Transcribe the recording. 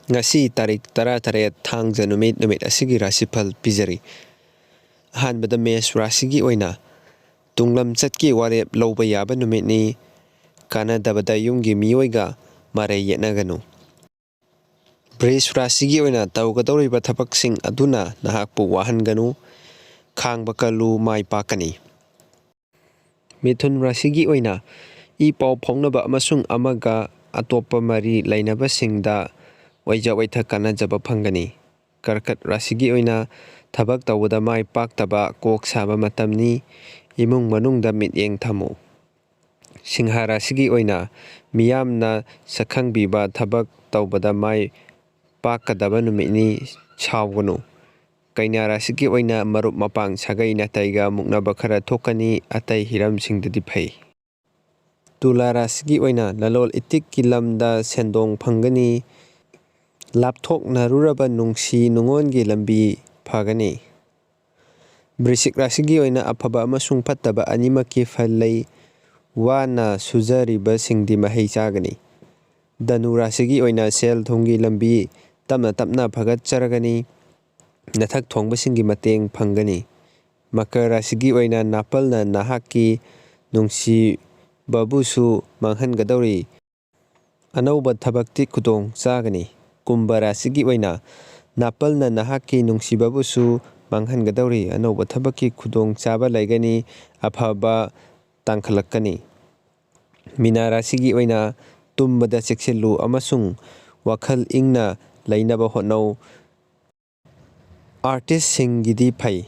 Ngasi tarik tara tare Thangja numit asigi rasifal pizari. Ahanbada Mesh Rashigi oina tunglam chatki warep lawba yaba numit ni kanadabada yumgi miyoiga mare yetnaganu. Bris Rashigi oina tawgadawriba thapaksing aduna nahakpu wahanganu khangba kalu mai pakani. Mithun Rashigi oina pau phaunaba amasung amaga atopa mari lainaba singda waija waitha kanajaba phangani. Karkat Rashigi oina thabak tawada mai paktaba kok saba matamni imung manungda mityeng thamo. Singha Rashigi oina miyamna sakhangbiba thabak tawbada mai pakadaba numitni chawganu. Kaina Rashigi oina marup mapang sagai nataiga muknaba khara thokani atai hiram singdadi phai. Tula Rashigi oina lalol itik kilamda sendong phangani lapthok naruraba nungsi nungongi lambi phagani. Brisik Rashigi oina afaba amasung fattaba animaki phallai wana sujariba singdi mahei chagani. Danu Rashigi oina sel thongi lambi tamna tapna phagat charagani nathak thongba singi mateng phangani. Makar Rashigi oina napalna nahaki nungsi babusu manghangadawri anauba thabakti kudong chagani. Kumbha Rashigi oina napalna nahaki nungsibabusu manghangadawri anauba thabaki kudong chaba laigani afaba tangkhalakani. Mina Rashigi oina tumbada cheksilu amasung wakhal ingna lainaba hotnau artist singidi phai.